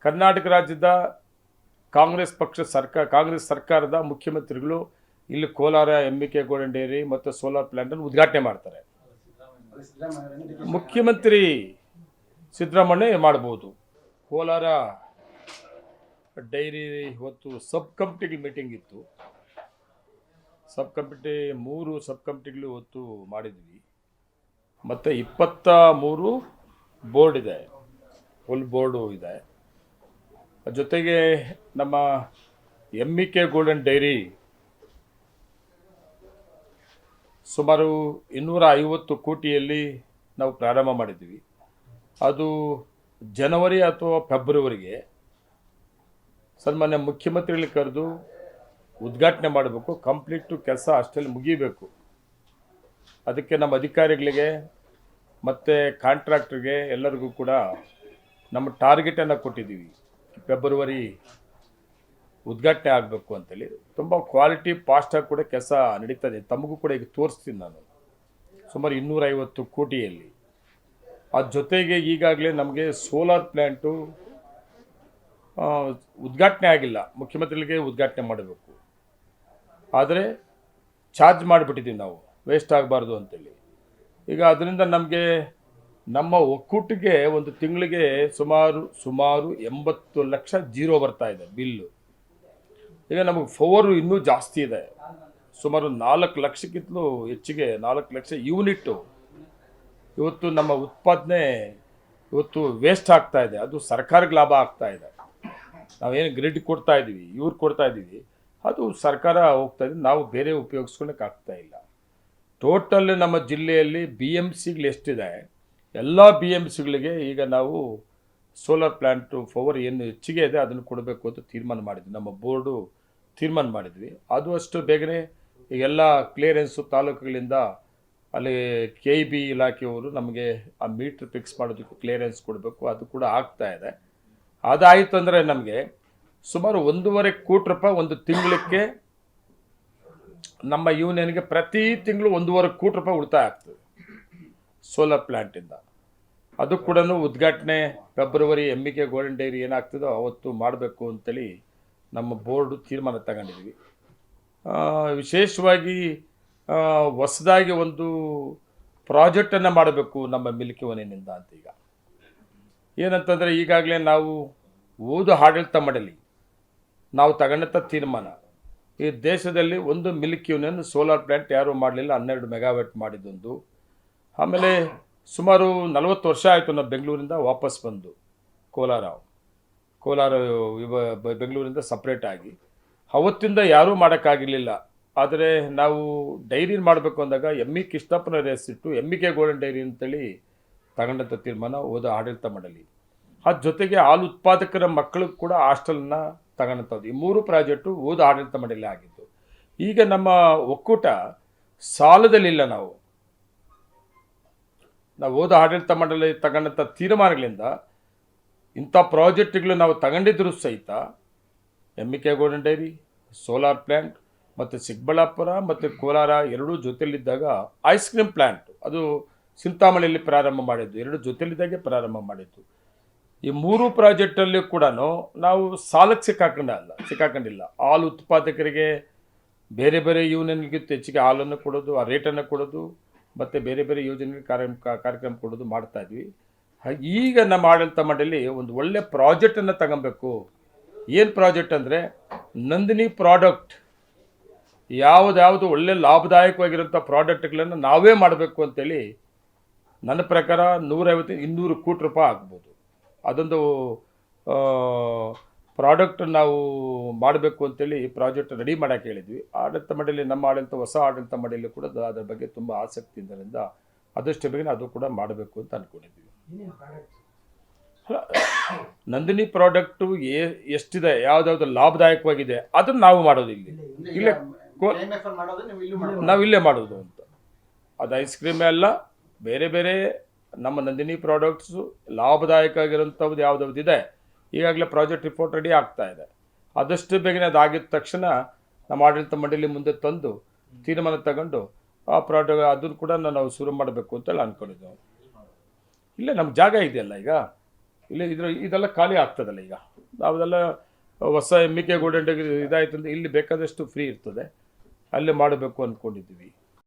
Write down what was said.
ಕರ್ನಾಟಕ ರಾಜ್ಯದ ಕಾಂಗ್ರೆಸ್ ಸರ್ಕಾರದ ಮುಖ್ಯಮಂತ್ರಿಗಳು ಇಲ್ಲಿ ಕೋಲಾರ MBK ಗೋಲ್ಡನ್ ಡೈರಿ ಮತ್ತು ಸೋಲಾರ್ ಪ್ಲಾಂಟ್ ಅನ್ನು ಉದ್ಘಾಟನೆ ಮಾಡ್ತಾರೆ. ಮುಖ್ಯಮಂತ್ರಿ ಸಿದ್ದರಾಮಯ್ಯ ಮಾಡಬಹುದು. ಕೋಲಾರ ಡೈರಿ ಇವತ್ತು ಸಬ್ ಕಮಿಟಿ ಮೀಟಿಂಗ್ ಇತ್ತು. ಮೂರು ಸಬ್ ಕಮಿಟಿಗಳು ಇವತ್ತು ಮಾಡಿದ್ವಿ. ಮತ್ತು 23 ಬೋರ್ಡ್ ಇದೆ, ಫುಲ್ ಬೋರ್ಡು ಇದೆ. ಜೊತೆಗೆ ನಮ್ಮ MBK ಗೋಲ್ಡನ್ ಡೈರಿ ಸುಮಾರು 250 ಕೋಟಿಯಲ್ಲಿ ನಾವು ಪ್ರಾರಂಭ ಮಾಡಿದ್ವಿ. ಅದು ಜನವರಿ ಅಥವಾ ಫೆಬ್ರವರಿಗೆ ಸನ್ಮಾನ್ಯ ಮುಖ್ಯಮಂತ್ರಿಗಳಿಗೆ ಕರೆದು ಉದ್ಘಾಟನೆ ಮಾಡಬೇಕು. ಕಂಪ್ಲೀಟು ಕೆಲಸ ಅಷ್ಟರಲ್ಲಿ ಮುಗಿಬೇಕು. ಅದಕ್ಕೆ ನಮ್ಮ ಅಧಿಕಾರಿಗಳಿಗೆ ಮತ್ತು ಕಾಂಟ್ರಾಕ್ಟ್ರಿಗೆ ಎಲ್ಲರಿಗೂ ಕೂಡ ನಮ್ಮ ಟಾರ್ಗೆಟನ್ನು ಕೊಟ್ಟಿದ್ದೀವಿ. ಫೆಬ್ರವರಿ ಉದ್ಘಾಟನೆ ಆಗಬೇಕು ಅಂತೇಳಿ. ತುಂಬ ಕ್ವಾಲಿಟಿ ಫಾಸ್ಟಾಗಿ ಕೂಡ ಕೆಲಸ ನಡೀತದೆ. ತಮಗೂ ಕೂಡ ಈಗ ತೋರಿಸ್ತೀನಿ ನಾನು. ಸುಮಾರು 250 ಕೋಟಿಯಲ್ಲಿ. ಅದ್ರ ಜೊತೆಗೆ ಈಗಾಗಲೇ ನಮಗೆ ಸೋಲಾರ್ ಪ್ಲ್ಯಾಂಟು ಉದ್ಘಾಟನೆ ಆಗಿಲ್ಲ. ಮುಖ್ಯಮಂತ್ರಿಗಳಿಗೆ ಉದ್ಘಾಟನೆ ಮಾಡಬೇಕು. ಆದರೆ ಚಾರ್ಜ್ ಮಾಡಿಬಿಟ್ಟಿದ್ದೀವಿ ನಾವು, ವೇಸ್ಟ್ ಆಗಬಾರ್ದು ಅಂತೇಳಿ. ಈಗ ಅದರಿಂದ ನಮಗೆ ನಮ್ಮ ಒಕ್ಕೂಟಿಗೆ ಒಂದು ತಿಂಗಳಿಗೆ ಸುಮಾರು 80 ಲಕ್ಷ ಜೀರೋ ಬರ್ತಾ ಇದೆ ಬಿಲ್ಲು. ಈಗ ನಮಗೆ ಪವರು ಇನ್ನೂ ಜಾಸ್ತಿ ಇದೆ. ಸುಮಾರು 4 ಲಕ್ಷಕ್ಕಿಂತಲೂ ಹೆಚ್ಚಿಗೆ 4 ಲಕ್ಷ ಯೂನಿಟ್ಟು ಇವತ್ತು ನಮ್ಮ ಉತ್ಪಾದನೆ ಇವತ್ತು ವೇಸ್ಟ್ ಆಗ್ತಾ ಇದೆ. ಅದು ಸರ್ಕಾರಕ್ಕೆ ಲಾಭ ಆಗ್ತಾ ಇದೆ. ನಾವೇನು ಗ್ರಿಡ್ ಕೊಡ್ತಾ ಇದ್ದೀವಿ, ಇವ್ರು ಕೊಡ್ತಾ ಇದ್ದೀವಿ, ಅದು ಸರ್ಕಾರ ಹೋಗ್ತಾ ಇದೆ. ನಾವು ಬೇರೆ ಉಪಯೋಗಿಸ್ಕೊಳ್ಳೋಕೆ ಆಗ್ತಾ ಇಲ್ಲ. ಟೋಟಲ್ ನಮ್ಮ ಜಿಲ್ಲೆಯಲ್ಲಿ BMCಗಳು ಎಷ್ಟಿದೆ, ಎಲ್ಲ BMCಗಳಿಗೆ ಈಗ ನಾವು ಸೋಲಾರ್ ಪ್ಲ್ಯಾಂಟು ಪವರ್ ಏನು ಹೆಚ್ಚಿಗೆ ಇದೆ ಅದನ್ನು ಕೊಡಬೇಕು ಅಂತ ತೀರ್ಮಾನ ಮಾಡಿದ್ವಿ. ನಮ್ಮ ಬೋರ್ಡು ತೀರ್ಮಾನ ಮಾಡಿದ್ವಿ. ಅದು ಅಷ್ಟು ಬೇಗನೆ ಎಲ್ಲ ಕ್ಲಿಯರೆನ್ಸು ತಾಲೂಕುಗಳಿಂದ ಅಲ್ಲಿ KEB ಇಲಾಖೆಯವರು ನಮಗೆ ಆ ಮೀಟ್ರ್ ಫಿಕ್ಸ್ ಮಾಡೋದಕ್ಕೆ ಕ್ಲಿಯರೆನ್ಸ್ ಕೊಡಬೇಕು. ಅದು ಕೂಡ ಆಗ್ತಾ ಇದೆ. ಅದಾಯಿತು ಅಂದರೆ ನಮಗೆ ಸುಮಾರು 1.5 ಕೋಟಿ ರೂಪಾಯಿ ಒಂದು ತಿಂಗಳಿಗೆ ನಮ್ಮ ಯೂನಿಯನ್ಗೆ ಪ್ರತಿ ತಿಂಗಳು 1.5 ಕೋಟಿ ರೂಪಾಯಿ ಉಳಿತಾಯ ಆಗ್ತದೆ ಸೋಲಾರ್ ಪ್ಲ್ಯಾಂಟಿಂದ. ಅದು ಕೂಡ ಉದ್ಘಾಟನೆ ಫೆಬ್ರವರಿ MBK ಗೋಲ್ಡನ್ ಡೈರಿ ಏನಾಗ್ತದೋ ಅವತ್ತು ಮಾಡಬೇಕು ಅಂತೇಳಿ ನಮ್ಮ ಬೋರ್ಡು ತೀರ್ಮಾನ ತಗೊಂಡಿದ್ವಿ. ವಿಶೇಷವಾಗಿ ಹೊಸದಾಗಿ ಒಂದು ಪ್ರಾಜೆಕ್ಟನ್ನು ಮಾಡಬೇಕು ನಮ್ಮ ಮಿಲ್ಕಿ ವನಿನಿಂದ ಅಂತ. ಈಗ ಏನಂತಂದರೆ ಈಗಾಗಲೇ ನಾವು ಆಡಳಿತ ಮಂಡಳಿ ನಾವು ತಗೊಂಡಂಥ ತೀರ್ಮಾನ, ಈ ದೇಶದಲ್ಲಿ ಒಂದು ಮಿಲ್ಕ್ ಯೂನಿಯನ್ ಸೋಲಾರ್ ಪ್ಲ್ಯಾಂಟ್ ಯಾರೂ ಮಾಡಲಿಲ್ಲ. 12 ಮೆಗಾವ್ಯಾಟ್ ಮಾಡಿದ್ದೊಂದು. ಆಮೇಲೆ ಸುಮಾರು 40 ವರ್ಷ ಆಯಿತು ನಾವು ಬೆಂಗಳೂರಿಂದ ವಾಪಸ್ ಬಂದು ಕೋಲಾರ ಬೆಂಗಳೂರಿಂದ ಸಪ್ರೇಟ್ ಆಗಿ. ಅವತ್ತಿಂದ ಯಾರೂ ಮಾಡೋಕ್ಕಾಗಿರಲಿಲ್ಲ. ಆದರೆ ನಾವು ಡೈರಿ ಮಾಡಬೇಕು ಅಂದಾಗ ME ಕೃಷ್ಣಪ್ಪನ ಹೆಸರಿಟ್ಟು MBK ಗೋಲ್ಡನ್ ಡೈರಿ ಅಂತೇಳಿ ತಗೊಂಡಂಥ ತೀರ್ಮಾನ ಆಡಳಿತ ಮಂಡಳಿ. ಅದ್ರ ಜೊತೆಗೆ ಹಾಲು ಉತ್ಪಾದಕರ ಮಕ್ಕಳಿಗೆ ಕೂಡ ಹಾಸ್ಟೆಲನ್ನು ತಗೊಂಡಂಥದ್ದು. ಈ 3 ಪ್ರಾಜೆಕ್ಟು ಆಡಳಿತ ಮಂಡಳಿ ಆಗಿದ್ದು. ಈಗ ನಮ್ಮ ಒಕ್ಕೂಟ ಸಾಲದಲ್ಲಿಲ್ಲ. ನಾವು ಆಡಳಿತ ಮಂಡಳಿ ತಗೊಂಡಂಥ ತೀರ್ಮಾನಗಳಿಂದ ಇಂಥ ಪ್ರಾಜೆಕ್ಟ್ಗಳು ನಾವು ತಗೊಂಡಿದ್ರೂ ಸಹಿತ MBK golden dairy, solar plant ಮತ್ತು ಚಿಕ್ಕಬಳ್ಳಾಪುರ ಮತ್ತು ಕೋಲಾರ ಎರಡೂ ಜೊತೆಯಲ್ಲಿದ್ದಾಗ ಐಸ್ ಕ್ರೀಮ್ ಪ್ಲ್ಯಾಂಟ್ ಅದು ಚಿಂತಾಮಣಿಯಲ್ಲಿ ಪ್ರಾರಂಭ ಮಾಡಿದ್ದು, 2 ಜೊತೆಯಲ್ಲಿದ್ದಾಗೆ ಪ್ರಾರಂಭ ಮಾಡಿದ್ದು. ಈ 3 ಪ್ರಾಜೆಕ್ಟಲ್ಲಿ ಕೂಡ ನಾವು ಸಾಲಕ್ಕೆ ಸಿಕ್ಕಾಕೊಂಡಿಲ್ಲ. ಹಾಲು ಉತ್ಪಾದಕರಿಗೆ ಬೇರೆ ಬೇರೆ ಯೂನಿಯನ್ಗಿಂತ ಹೆಚ್ಚಿಗೆ ಹಾಲನ್ನು ಕೊಡೋದು, ಆ ರೇಟನ್ನು ಕೊಡೋದು ಮತ್ತು ಬೇರೆ ಬೇರೆ ಯೋಜನೆಗೆ ಕಾರ್ಯಕ್ರಮ ಕೊಡೋದು ಮಾಡ್ತಾಯಿದ್ವಿ. ಈಗ ನಮ್ಮ ಆಡಳಿತ ಮಂಡಳಿ ಒಂದು ಒಳ್ಳೆ ಪ್ರಾಜೆಕ್ಟನ್ನು ತಗೊಬೇಕು. ಏನು ಪ್ರಾಜೆಕ್ಟ್ ಅಂದರೆ ನಂದಿನಿ ಪ್ರಾಡಕ್ಟ್. ಯಾವುದು ಒಳ್ಳೆ ಲಾಭದಾಯಕವಾಗಿರೋಂಥ ಪ್ರಾಡಕ್ಟ್ಗಳನ್ನು ನಾವೇ ಮಾಡಬೇಕು ಅಂತೇಳಿ ನನ್ನ ಪ್ರಕಾರ 150-200 ಕೋಟಿ ರೂಪಾಯಿ ಆಗ್ಬೋದು. ಅದೊಂದು ಪ್ರಾಡಕ್ಟ್ ನಾವು ಮಾಡಬೇಕು ಅಂತೇಳಿ ಪ್ರಾಜೆಕ್ಟ್ ರೆಡಿ ಮಾಡೋಕ್ಕೆ ಹೇಳಿದ್ವಿ. ಆಡಳಿತ ಮಂಡಳಿ, ನಮ್ಮ ಹೊಸ ಆಡಳಿತ ಮಂಡಳಿ ಕೂಡ ಅದರ ಬಗ್ಗೆ ತುಂಬ ಆಸಕ್ತಿ ಇದ್ದರಿಂದ ಆದಷ್ಟು ಬೇಗನೆ ಅದು ಕೂಡ ಮಾಡಬೇಕು ಅಂತ ಅಂದ್ಕೊಂಡಿದ್ವಿ. ನಂದಿನಿ ಪ್ರಾಡಕ್ಟು ಎಷ್ಟಿದೆ, ಯಾವುದಾದ್ರು ಲಾಭದಾಯಕವಾಗಿದೆ ಅದನ್ನು ನಾವು ಮಾಡೋದು ಇಲ್ಲೇ ನಾವು ಇಲ್ಲೇ ಮಾಡೋದು ಅಂತ. ಅದು ಐಸ್ ಕ್ರೀಮೇ ಅಲ್ಲ, ಬೇರೆ ಬೇರೆ ನಮ್ಮ ನಂದಿನಿ ಪ್ರಾಡಕ್ಟ್ಸು ಲಾಭದಾಯಕ ಆಗಿರೋಂಥದ್ದು ಯಾವುದಾದ್ರು ಇದೆ. ಈಗಾಗಲೇ ಪ್ರಾಜೆಕ್ಟ್ ರಿಪೋರ್ಟ್ ರೆಡಿ ಆಗ್ತಾ ಇದೆ. ಆದಷ್ಟು ಬೇಗನೆ ಅದಾಗಿದ್ದ ತಕ್ಷಣ ನಮ್ಮ ಆಡಳಿತ ಮಂಡಳಿ ಮುಂದೆ ತಂದು ತೀರ್ಮಾನ ತಗೊಂಡು ಆ ಪ್ರಾಡಕ್ಟ್ ಅದನ್ನು ಕೂಡ ನಾವು ಶುರು ಮಾಡಬೇಕು ಅಂತೇಳಿ ಅಂದ್ಕೊಂಡಿದ್ದೆವು. ಇಲ್ಲೇ ನಮ್ಮ ಜಾಗ ಇದೆಯಲ್ಲ ಈಗ, ಇಲ್ಲೇ ಇದೆಲ್ಲ ಖಾಲಿ ಆಗ್ತದಲ್ಲ ಈಗ. ನಾವೆಲ್ಲ ಹೊಸ ಎಮ್ ಕೆ ಗೋಲ್ಡನ್ ಇದಾಯ್ತು ಅಂದರೆ ಇಲ್ಲಿ ಬೇಕಾದಷ್ಟು ಫ್ರೀ ಇರ್ತದೆ, ಅಲ್ಲೇ ಮಾಡಬೇಕು ಅಂದ್ಕೊಂಡಿದ್ದೀವಿ.